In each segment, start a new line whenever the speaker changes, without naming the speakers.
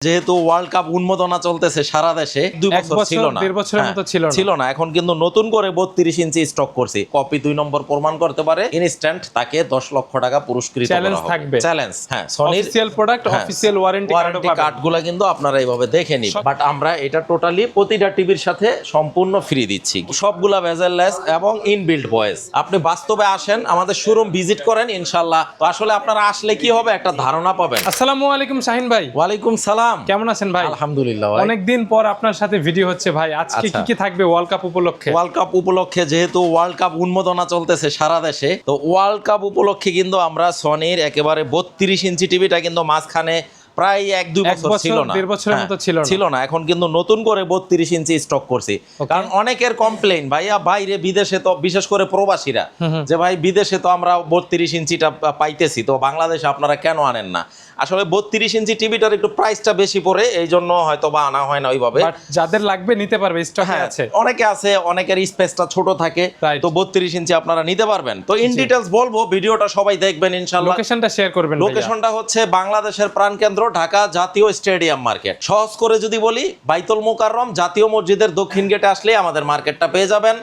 যেহেতু world cup উন্মোদনা চলতেছে সারা দেশে 2 বছর ছিল না,
1.5 বছরের মতো
ছিল না। এখন কিন্তু নতুন করে 32 ইঞ্চি স্টক করছি। কপি 2 নম্বর প্রমাণ করতে পারে ইনস্ট্যান্ট তাকে 10 লক্ষ টাকা পুরস্কৃত করা
চ্যালেঞ্জ
হবে।
থাকবে,
চ্যালেঞ্জ। হ্যাঁ, সনির
অফিশিয়াল প্রোডাক্ট, অফিশিয়াল ওয়ারেন্টি
কার্ডগুলো কিন্তু আপনারা এইভাবে দেখে নিন। বাট আমরা এটা টোটালি প্রতিটা টিভির সাথে সম্পূর্ণ ফ্রি দিচ্ছি, সবগুলা ভেজেললেস এবং ইনবিল্ট ভয়েস। আপনি বাস্তবে আসেন, আমাদের শোরুম ভিজিট করেন, ইনশাআল্লাহ। তো আসলে আপনারা আসলে কি হবে, একটা ধারণা পাবেন।
আসসালামু আলাইকুম শাহিন ভাই।
ওয়ালাইকুম সালাম,
কেমন আছেন ভাই?
আলহামদুলিল্লাহ ভাই।
অনেকদিন পর আপনার সাথে ভিডিও হচ্ছে ভাই। আজকে কি কি থাকবে ওয়ার্ল্ড কাপ উপলক্ষে?
ওয়ার্ল্ড কাপ উপলক্ষে, যেহেতু ওয়ার্ল্ড কাপ উন্মোদনা চলতেছে সারা দেশে, তো ওয়ার্ল্ড কাপ উপলক্ষে কিন্তু আমরা সনির একেবারে 32 ইঞ্চি টিভিটা কিন্তু মাঝখানে প্রায় 1-2 বছর ছিল না,
1.5 বছরের মতো
ছিল না। এখন কিন্তু নতুন করে 32 ইঞ্চি স্টক করছি। কারণ অনেকের কমপ্লেইন, ভাইয়া বাইরে বিদেশে তো, বিশেষ করে প্রবাসীরা, যে ভাই বিদেশে তো আমরা 32 ইঞ্চিটা পাইতেছি, তো বাংলাদেশে আপনারা কেন আনেন না? আসলে 32 ইঞ্চি টিভিটার একটু প্রাইসটা বেশি পড়ে, এই জন্য হয়তো বা আনা হয় না ওইভাবে।
যাদের লাগবে নিতে পারবে, স্টকে আছে।
অনেকে আছে, অনেকের স্পেসটা ছোট থাকে, তো 32 ইঞ্চি আপনারা নিতে পারবেন। তো ইন ডিটেইলস বলবো, ভিডিওটা সবাই দেখবেন ইনশাআল্লাহ।
লোকেশনটা শেয়ার করবেন।
লোকেশনটা হচ্ছে বাংলাদেশের প্রাণকেন্দ্র ঢাকা জাতীয় স্টেডিয়াম মার্কেট। সহজ করে যদি বলি, বাইতুল মোকাররম জাতীয় মসজিদের দক্ষিণ গেটে আসলে আমাদের মার্কেটটা পেয়ে যাবেন।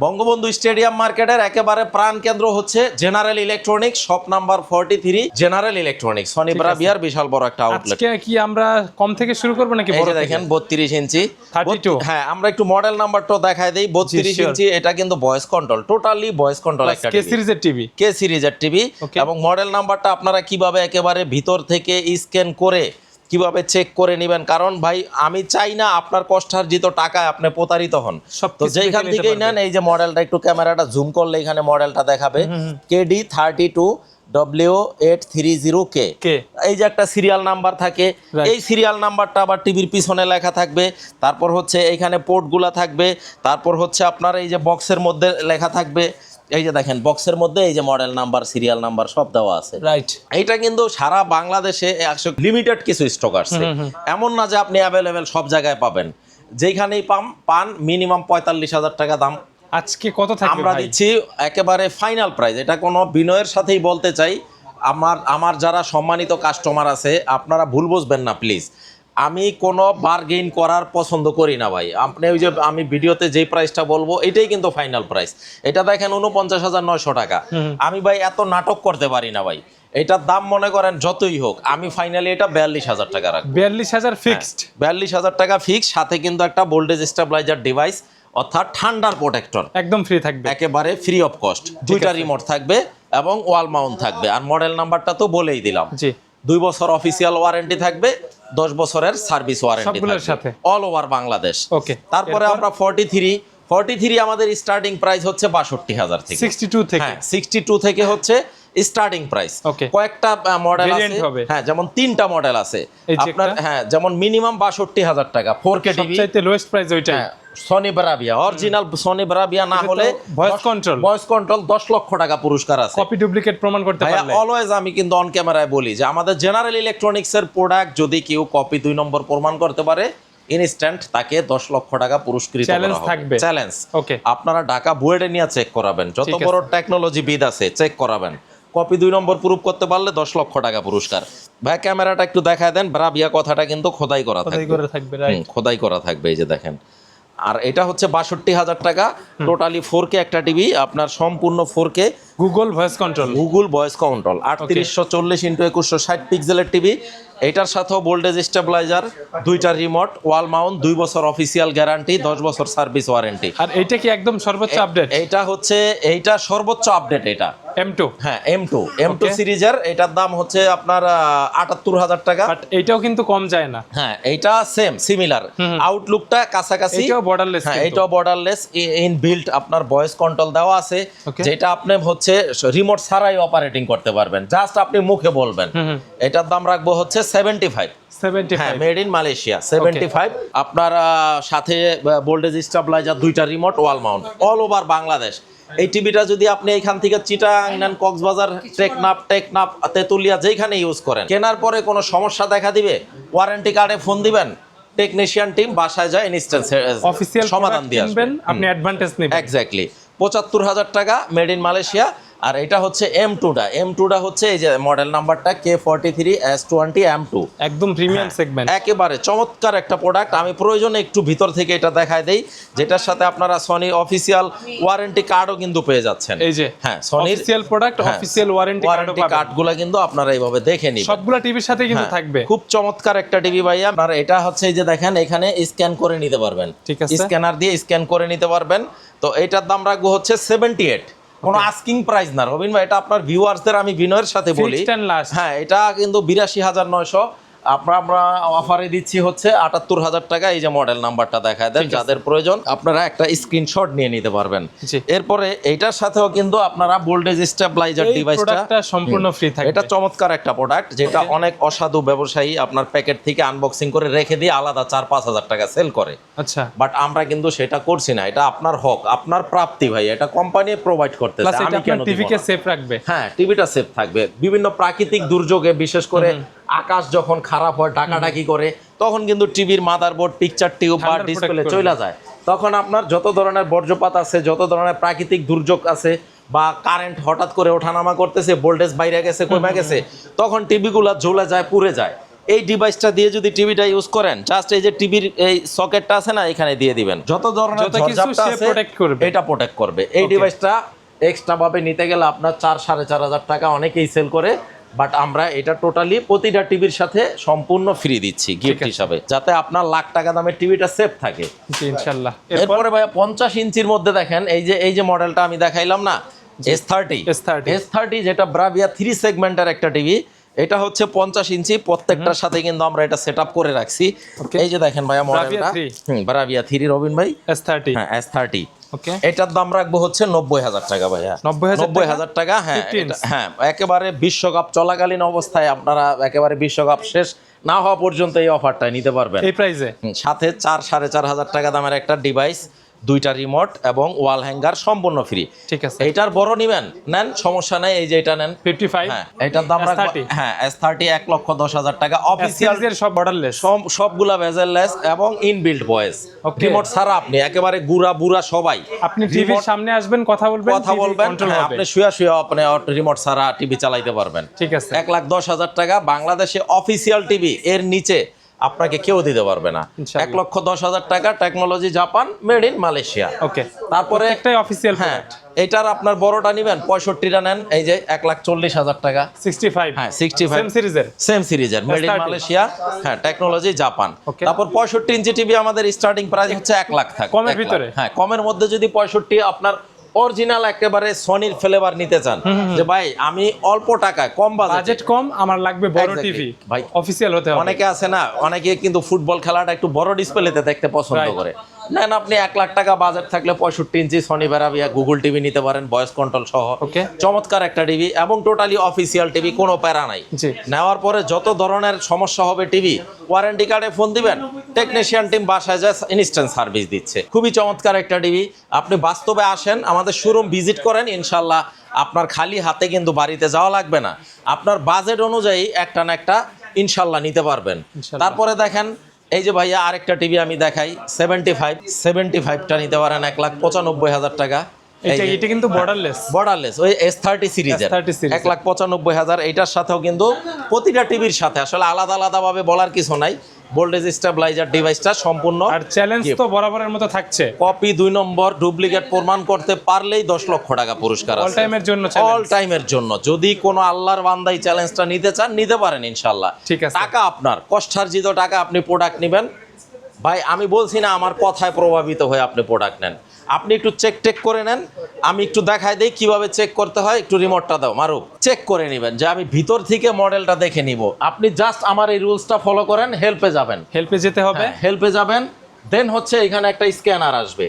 বঙ্গবন্ধু স্টেডিয়াম মার্কেটের একেবারে প্রাণ কেন্দ্র হচ্ছে general electronics, shop number 43, general electronics, Sony ব্রাভিয়ার বিশাল বড় একটা আউটলেট।
আজকে কি আমরা কম থেকে শুরু করব নাকি বড় থেকে?
দেখেন 32 ইঞ্চি
32।
হ্যাঁ, আমরা একটু মডেল নাম্বারটা দেখাই দেই। 32 ইঞ্চি, এটা কিন্তু voice control, totally voice control একটা
কে সিরিজের টিভি,
কে সিরিজের টিভি। এবং মডেল নাম্বারটা আপনারা কিভাবে একেবারে ভিতর থেকে স্ক্যান করে কিভাবে চেক করে নেবেন, কারণ ভাই আমি চাই না আপনার কষ্টার্জিত টাকায় আপনি প্রতারিত হন। তো যেখান থেকেই নেন, এই যে মডেলটা একটু ক্যামেরাটা জুম করলে এখানে মডেলটা দেখাবে, KD32 W830K। এই যে একটা সিরিয়াল নাম্বার থাকে, এই সিরিয়াল নাম্বারটা আবার টিভির পিছনে লেখা থাকবে। তারপর হচ্ছে এইখানে পোর্টগুলা থাকবে। তারপর হচ্ছে আপনার এই যে বক্সের মধ্যে লেখা থাকবে, এই যে দেখেন বক্সের মধ্যে এই যে মডেল নাম্বার, সিরিয়াল নাম্বার সব দেওয়া আছে।
রাইট।
এইটা কিন্তু সারা বাংলাদেশে লিমিটেড কিছু স্টক আসছে, এমন না যে আপনি অ্যাভেলেবেল সব জায়গায় পাবেন। যেখানেই পান মিনিমাম 45,000 টাকা দাম।
আজকে কত থাকবে
আমরা দিচ্ছি একেবারে ফাইনাল প্রাইস। এটা কোনো বিনয়ের সাথেই বলতে চাই, আমার যারা সম্মানিত কাস্টমার আছে, আপনারা ভুল বুঝবেন না প্লিজ। আমি কোনো বার্গেইন করার পছন্দ করি না ভাই। আপনি ওই যে আমি ভিডিওতে যেই প্রাইসটা বলবো এটাই কিন্তু ফাইনাল প্রাইস। এটা দেখেন 49,900 টাকা। আমি ভাই এত নাটক করতে পারি না ভাই। এটার দাম মনে করেন যতই হোক, আমি ফাইনালি এটা 42,000 টাকা রাখবো।
42,000 ফিক্সড।
42,000 টাকা ফিক্স, সাথে কিন্তু একটা ভোল্টেজ স্টেবিলাইজার ডিভাইস, অর্থাৎ ঠান্ডার প্রোটেক্টর
একদম ফ্রি থাকবে,
একেবারে ফ্রি অফ কস্ট। দুইটা রিমোট থাকবে এবং ওয়াল মাউন্ট থাকবে। আর মডেল নাম্বারটা তো বলেই দিলাম।
জি।
2 বছর অফিসিয়াল ওয়ারেন্টি থাকবে, 10 বছরের সার্ভিস ওয়ারেন্টি থাকবে অল ওভার বাংলাদেশ।
ওকে।
তারপরে আমরা 43 আমাদের স্টার্টিং প্রাইস হচ্ছে 62,000 থেকে,
62 থেকে।
হ্যাঁ 62 থেকে হচ্ছে স্টার্টিং প্রাইস। কয়েকটা মডেল আছে, হ্যাঁ যেমন 3টা মডেল আছে আপনার, হ্যাঁ যেমন মিনিমাম 62,000 টাকা 4K টিভি,
সবচাইতে লোয়েস্ট প্রাইস ওইটা।
Sony Bravia original, Sony Bravia না হলে ভয়েস কন্ট্রোল 10 লক্ষ টাকা পুরস্কার আছে।
কপি ডুপ্লিকেট প্রমাণ করতে পারলে
অলওয়েজ আমি কিন্তু অন ক্যামেরায় বলি যে আমাদের জেনারেল ইলেকট্রনিক্স এর প্রোডাক্ট যদি কেউ কপি 2 নম্বর প্রমাণ করতে পারে, ইনস্ট্যান্ট তাকে 10 লক্ষ টাকা পুরস্কৃত করা হবে। চ্যালেঞ্জ।
ওকে।
আপনারা ঢাকা বুয়েটে নিয়ে চেক করাবেন, যত বড় টেকনোলজি বিদ আছে চেক করাবেন। কপি 2 নম্বর প্রুফ করতে পারলে 10 লক্ষ টাকা পুরস্কার। ভাই ক্যামেরাটা একটু দেখায় দেন, ব্রাভিয়া কথাটা কিন্তু খোদাই করা থাকবে, খোদাই করা থাকবে, এই যে দেখেন। আর এটা হচ্ছে 62,000 টাকা, টোটালি 4K একটা টিভি, আপনার সম্পূর্ণ 4K
Google voice control
3840x2160 পিক্সেলের টিভি। এটার সাথেও ভোল্টেজ স্টেবিলাইজার, 2টা রিমোট, ওয়াল মাউন্ট, 2 বছর অফিসিয়াল গ্যারান্টি, 10 বছর সার্ভিস ওয়ারেন্টি।
আর এইটা কি একদম সর্বোচ্চ আপডেট?
এইটা সর্বোচ্চ আপডেট। এটা
M2,
হ্যাঁ M2 সিরিজের। এটার দাম হচ্ছে আপনার 78,000 টাকা।
বাট এইটাও কিন্তু কম যায় না।
হ্যাঁ এইটা সিমিলার, আউটলুকটা কাছাকাছি।
এটাও বর্ডারলেস,
হ্যাঁ এটাও বর্ডারলেস, ইনবিল্ট আপনার ভয়েস কন্ট্রোল দেওয়া আছে, যেটা আপনি হচ্ছে রিমোট ছাড়াই অপারেটিং করতে পারবেন, জাস্ট আপনি মুখে বলবেন। এটার দাম রাখবো হচ্ছে 75, হ্যাঁ মেড ইন মালয়েশিয়া 75। আপনার সাথে ভোল্টেজ স্টেবিলাইজার, 2টা remote, wall mount, all over Bangladesh. এই টিভিটা যদি আপনি এখান থেকে চিটাং নেন, কক্সবাজার, টেকনাফ, তেতুলিয়া, যেখানে ইউজ করেন, কেনার পরে কোনো সমস্যা দেখা দিবে, ওয়ারেন্টি কার্ডে ফোন দিবেন, টেকনিশিয়ান টিম বাসায় যায়, ইনস্ট্যান্ট সমাধান দিয়ে আসবেন,
আপনি অ্যাডভান্টেজ নেবেন।
এক্স্যাক্টলি। 75,000 টাকা, মেড ইন মালয়েশিয়া। আর এটা হচ্ছে M2টা হচ্ছে এই যে মডেল নাম্বারটা K43S20 M2
একদম প্রিমিয়াম সেগমেন্ট।
একেবারে চমৎকার একটা প্রোডাক্ট। আমি প্রয়োজনে একটু ভিতর থেকে এটা দেখায় দেই, যেটার সাথে আপনারা সনি অফিসিয়াল ওয়ারেন্টি কার্ডও কিন্তু পেয়ে যাচ্ছেন।
এই যে
হ্যাঁ, সনির
অফিসিয়াল প্রোডাক্ট, অফিসিয়াল ওয়ারেন্টি
কার্ডগুলো কিন্তু আপনারা এইভাবে দেখে নিন,
সবগুলা টিভির সাথে কিন্তু থাকবে।
খুব চমৎকার একটা টিভি ভাইয়া। আপনারা এটা হচ্ছে এই যে দেখেন, এখানে স্ক্যান করে নিতে পারবেন,
ঠিক আছে,
স্ক্যানার দিয়ে স্ক্যান করে নিতে পারবেন। তো এটার দাম রাখবো হচ্ছে 78, কোনো আস্কিং প্রাইস না রবিন ভাই, এটা আপনার ভিউয়ার্সদের আমি বিনয়ের সাথে বলি, হ্যাঁ এটা কিন্তু 82,900। আমরা অফারে দিচ্ছি হচ্ছে 78,000 টাকা। এই যে মডেল নাম্বারটা দেখায় দেন, যাদের প্রয়োজন আপনারা একটা স্ক্রিনশট নিয়ে নিতে পারবেন। এরপরে এইটার সাথেও কিন্তু আপনারা ভোল্টেজ স্টেবিলাইজার ডিভাইসটা
সম্পূর্ণ ফ্রি থাকবে।
এটা চমৎকার একটা প্রোডাক্ট, যেটা অনেক অসাধু ব্যবসায়ী আপনার প্যাকেট থেকে আনবক্সিং করে রেখে দিয়ে আলাদা 4-5 হাজার টাকা সেল করে।
আচ্ছা,
বাট আমরা কিন্তু সেটা করছি না, এটা আপনার হক, আপনার প্রাপ্তি ভাই, এটা কোম্পানি প্রোভাইড করতেছে। আমি কেন
টিভিকে সেফ রাখবে?
হ্যাঁ, টিভিটা সেফ থাকবে। বিভিন্ন প্রাকৃতিক দুর্যোগে, বিশেষ করে আকাশ যখন খারাপ হয়, ডাকাডাকি করে, তখন কিন্তু টিভির মাদারবোর্ড, পিকচার টিউব বা ডিসপ্লে চলে যায়। তখন আপনার যত ধরনের বর্জ্যপাত আছে, যত ধরনের প্রাকৃতিক দুর্যোগ আছে, বা কারেন্ট হঠাৎ করে ওঠানামা করতেছে, ভোল্টেজ বাইরে গেছে, কমে গেছে, তখন টিভিগুলো জ্বলে যায়, পুড়ে যায়। এই ডিভাইসটা দিয়ে যদি টিভিটা ইউজ করেন, জাস্ট এই যে টিভির এই সকেটটা আছে না, এখানে দিয়ে দিবেন, যত ধরনের ঝড়ঝাপটা আছে এটা প্রোটেক্ট করবে। এই ডিভাইসটা এক্সট্রা ভাবে নিতে গেলে আপনার 4-4.5 টাকা অনেকেই সেল করে, বাট আমরা এটা টোটালি প্রতিটা টিভির সাথে সম্পূর্ণ ফ্রি দিচ্ছি গিফট হিসাবে, যাতে আপনার লাখ টাকা দামের টিভিটা সেফ থাকে
ইনশাআল্লাহ।
এরপরে ভাই 50 ইঞ্চির মধ্যে দেখেন, এই যে মডেলটা আমি দেখাইলাম না, S30, যেটা ব্রাভিয়া 3 সেগমেন্টের একটা টিভি। এটা হচ্ছে 50 ইঞ্চি, প্রত্যেকটার সাথে কিন্তু আমরা এটা সেটআপ করে রাখছি। এই যে দেখেন ভাইয়া মডেলটা, ব্রাভিয়া 3 রবিন ভাই, S30। হ্যাঁ, S30। ওকে, এটার দাম রাখবো হচ্ছে 90,000 টাকা ভাইয়া। 90,000 টাকা। হ্যাঁ, হ্যাঁ, একেবারে বিশ্বকাপ চলাকালীন অবস্থায় আপনারা একেবারে বিশ্বকাপ শেষ না হওয়া পর্যন্ত এই অফারটা নিতে পারবেন
এই প্রাইসে। সাথে
4-4.5 টাকা দামের একটা ডিভাইস, 2টা রিমোট এবং ওয়াল হ্যাঙ্গার সম্পূর্ণ ফ্রি। ঠিক আছে, এইটার বড় নিবেন নেন, সমস্যা নাই, এই যে এটা নেন 55। হ্যাঁ, এটার দাম রাখবো, হ্যাঁ S30 1,10,000 টাকা। অফিসিয়াল সব বর্ডারলেস, সবগুলা বেজেললেস এবং ইনবিল্ট ভয়েস, রিমোট ছাড়া আপনি একেবারে গুড়া বুড়া সবাই,
আপনি টিভির সামনে আসবেন, কথা বলবেন,
আপনি শুয়ে আপনি আপনি রিমোট ছাড়া টিভি চালাইতে পারবেন। ঠিক আছে, 1,10,000 টাকা। বাংলাদেশে অফিসিয়াল টিভি এর নিচে আপনাকে কেউ দিতে পারবে না। 1,10,000 টাকা, technology Japan, made in Malaysia. Okay, তারপরে একটাই অফিসিয়াল। হ্যাঁ, এটার আপনার বড়টা নেবেন, 65টা নেন, এই যে 1,40,000 টাকা। 65, হ্যাঁ 65, সেম সিরিজের, মেড ইন মালয়েশিয়া, হ্যাঁ টেকনোলজি জাপান। তারপর 65 ইঞ্চি টিভি আমাদের স্টার্টিং প্রাইস হচ্ছে 1 লাখ টাকা। কমের ভিতরে, হ্যাঁ কমের মধ্যে যদি 65 আপনার অরিজিনাল একেবারে সনির ফ্লেভার নিতে চান, যে ভাই আমি অল্প টাকায় কম বাজেট কম, আমার লাগবে বড় টিভি, ভাই অফিসিয়াল হতে হবে। অনেকে আছে না, অনেকে কিন্তু ফুটবল খেলাটা একটু বড় ডিসপ্লেতে দেখতে পছন্দ করে, নেন আপনি 1 লাখ টাকা বাজেট থাকলে 65 ইঞ্চি সনি ব্রাভিয়া গুগল টিভি নিতে পারেন, ভয়েস কন্ট্রোল সহ। চমৎকার একটা টিভি এবং টোটালি অফিসিয়াল টিভি, কোনো প্যারা নাই। নেওয়ার পরে যত ধরনের সমস্যা হবে টিভি, ওয়ারেন্টি কার্ডে ফোন দিবেন, টেকনিশিয়ান টিম বাসায় যায় ইনস্ট্যান্ট সার্ভিস দিচ্ছে। খুবই চমৎকার একটা টিভি। আপনি বাস্তবে আসেন, আমাদের শোরুম ভিজিট করেন, ইনশাল্লাহ আপনার খালি হাতে কিন্তু বাড়িতে যাওয়া লাগবে না, আপনার বাজেট অনুযায়ী একটা না একটা ইনশাল্লাহ নিতে পারবেন। তারপরে দেখেন এই যে ভাইয়া আরেকটা টিভি আমি দেখাই, 75টা নিতে পারেন 1,95,000 টাকা। এটা কিন্তু বর্ডারলেস ওই S30 সিরিজের, 1,95,000। এটার সাথেও কিন্তু প্রতিটা টিভির সাথে আসলে আলাদা আলাদা ভাবে বলার কিছু নাই, ভোল্টেজ স্টেবিলাইজার ডিভাইসটা সম্পূর্ণ। আর চ্যালেঞ্জ তো বরাবরের মতো থাকছে, কপি 2 নম্বর ডুপ্লিকেট প্রমাণ করতে পারলেই 10 লক্ষ টাকা পুরস্কার আছে, অল টাইমের জন্য, অল টাইমের জন্য। যদি কোনো আল্লাহর বান্দাই চ্যালেঞ্জটা নিতে চান, নিতে পারেন ইনশাআল্লাহ। ঠিক আছে, টাকা আপনার কষ্টার্জিত টাকা, আপনি প্রোডাক্ট নেবেন। ভাই আমি বলছি না আমার কথায় প্রভাবিত হয়ে আপনি প্রোডাক্ট নেন, আপনি একটু চেক করে নেন। আমি একটু দেখাই দেই কিভাবে চেক করতে হয়, একটু রিমোটটা দাও মারুক, চেক করে নেবেন যে আমি ভিতর থেকে মডেলটা দেখে নিব। আপনি জাস্ট আমার এই রুলসটা ফলো করেন, হেল্পে যাবেন, হেল্পে যেতে হবে, হেল্পে যাবেন। দেন হচ্ছে এখানে একটা স্ক্যানার আসবে,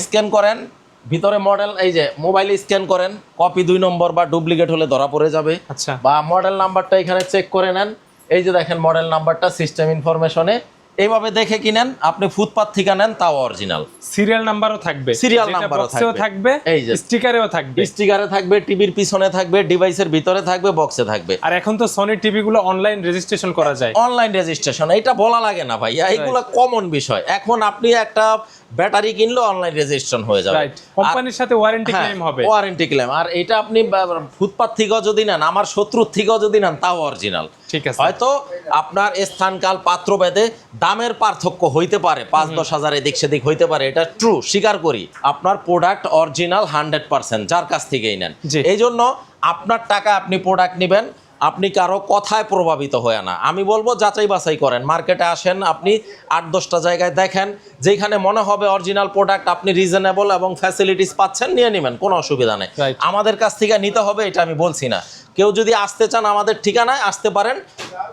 স্ক্যান করেন, ভিতরে মডেল, এই যে মোবাইলে স্ক্যান করেন, কপি 2 নম্বর বা ডুপ্লিকেট হলে ধরা পড়ে যাবে। আচ্ছা, বা মডেল নাম্বারটা এখানে চেক করে নেন, এই যে দেখেন মডেল নাম্বারটা সিস্টেম ইনফরমেশনে, এইভাবে দেখে কিনেন। আপনি ফুটপাত থেকে নেন, তাও অরিজিনাল, সিরিয়াল নাম্বারও থাকবে, সিরিয়াল নাম্বারও থাকবে, এই যে স্টিকারেও থাকবে, স্টিকারে থাকবে, টিভির পিছনে থাকবে, ডিভাইসের ভিতরে থাকবে, বক্সে থাকবে। আর এখন তো সনি টিভি গুলো অনলাইন রেজিস্ট্রেশন করা যায়, অনলাইন রেজিস্ট্রেশন, এটা বলা লাগে না ভাইয়া, এইগুলো কমন বিষয়। এখন আপনি একটা ব্যাটারি কিনলে অনলাইন রেজিস্ট্রেশন হয়ে যাবে।
রাইট, কোম্পানির সাথে ওয়ারেন্টি ক্লেম হবে।
Warranty claim. আর এটা আপনি ফুটপাত থেকেও যদি নেন, আমার শত্রুর থেকেও যদি নেন, তাও অরিজিনাল।
ঠিক আছে।
হয়তো আপনার স্থানকাল পাত্রভেদে দামের পার্থক্য হইতে পারে, 5-10 হাজার এদিক সেদিক হইতে পারে, এটা ট্রু, স্বীকার করি। আপনার প্রোডাক্ট অরিজিনাল 100%, যার কাছ থেকেই নেন। এই জন্য আপনার টাকা আপনি প্রোডাক্ট নেবেন, আপনি কারো কথায় প্রভাবিত হয় না। আমি বলবো যাচাই বাছাই করেন, মার্কেটে আসেন, আপনি 8-10টা জায়গায় দেখেন, যেখানে মনে হবে অরিজিনাল প্রোডাক্ট, আপনি রিজনেবল এবং ফ্যাসিলিটিস পাচ্ছেন, নিয়ে নেবেন, কোনো অসুবিধা নেই। আমাদের কাছ থেকে নিতে হবে এটা আমি বলছি না। কেউ যদি আসতে চান আমাদের ঠিকানায় আসতে পারেন,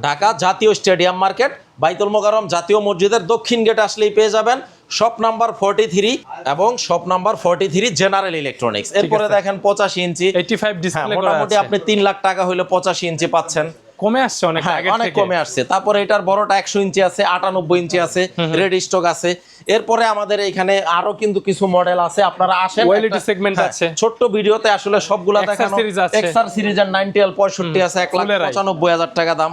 ঢাকা জাতীয় স্টেডিয়াম মার্কেট, বাইতুল মোকাররম জাতীয় মসজিদের দক্ষিণ গেট আসলেই পেয়ে যাবেন। শপ নাম্বার 43 এবং শপ নাম্বার 43 জেনারেল ইলেকট্রনিক্স। এরপরে দেখেন 85 ইঞ্চি
85 ডিসপ্লে করা আছে।
মোটামুটি আপনি 3 লাখ টাকা হইলে 85 ইঞ্চি পাচ্ছেন।
কমে আসছে অনেক আগে
অনেক কমে আসছে। তারপরে এটার বড়টা 100 ইঞ্চি আছে, 98 ইঞ্চি আছে, রেড স্টক আছে। এরপরে আমাদের এখানে আরো কিন্তু কিছু মডেল আছে, আপনারা আসেন।
ওয়েলিটি সেগমেন্ট আছে,
ছোট্ট ভিডিওতে আসলে সবগুলা দেখানো। এক্সআর সিরিজের 90L 65 আছে, 1,95,000 টাকা দাম,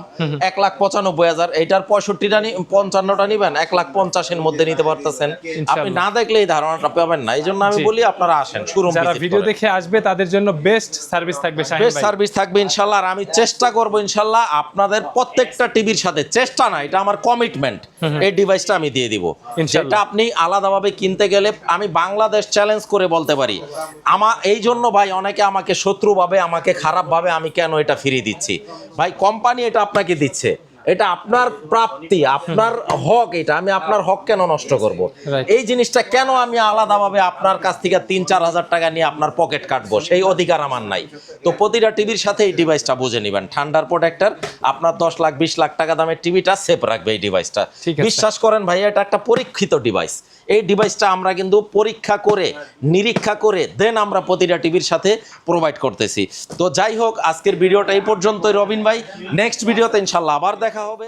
1,95,000। এটার 65টা 55টা নিবেন, 1,50,000 এর মধ্যে নিতে পারতেছেন। আপনি না দেখলে এই ধারণাটা পাবেন না। এই জন্য আমি বলি আপনারা আসেন, শোরুম
যারা ভিডিও দেখে আসবে তাদের জন্য বেস্ট সার্ভিস থাকবে, শাহিন ভাই।
বেস্ট সার্ভিস থাকবে ইনশাআল্লাহ। আর আমি চেষ্টা করব ইনশাআল্লাহ আপনাদের প্রত্যেকটা টিভির সাথে, চেষ্টা না, এটা আমার কমিটমেন্ট, এই ডিভাইসটা আমি দিয়ে দিব। যেটা আপনি আলাদাভাবে কিনতে গেলে আমি বাংলাদেশ চ্যালেঞ্জ করে বলতে পারি, এই জন্য ভাই অনেকে আমাকে শত্রু ভাবে, আমাকে খারাপ ভাবে, আমি কেন এটা ফ্রি দিচ্ছি। ভাই কোম্পানি এটা আপনাকে দিচ্ছে, এটা আপনার প্রাপ্তি, আপনার হক, এটা আমি আপনার হক কেন নষ্ট করব? এই জিনিসটা কেন আমি আলাদাভাবে আপনার কাছ থেকে 3-4 হাজার টাকা নিয়ে আপনার পকেট কাটবো? সেই অধিকার আমার নাই। তো প্রতিটা টিভির সাথে এই ডিভাইসটা বুঝে নেবেন, ঠান্ডার প্রোটেক্টর। আপনার 10 লাখ 20 লাখ টাকা দামের টিভিটা সেফ রাখবে এই ডিভাইসটা। বিশ্বাস করেন ভাই, এটা একটা পরীক্ষিত ডিভাইস। এই ডিভাইসটা আমরা কিন্তু পরীক্ষা করে, নিরীক্ষা করে দেন আমরা প্রতিটা টিভির সাথে প্রোভাইড করতেছি। তো যাই হোক, আজকের ভিডিওটা এই পর্যন্তই রবিন ভাই। নেক্সট ভিডিওতে ইনশাল্লাহ আবার দেখা হবে।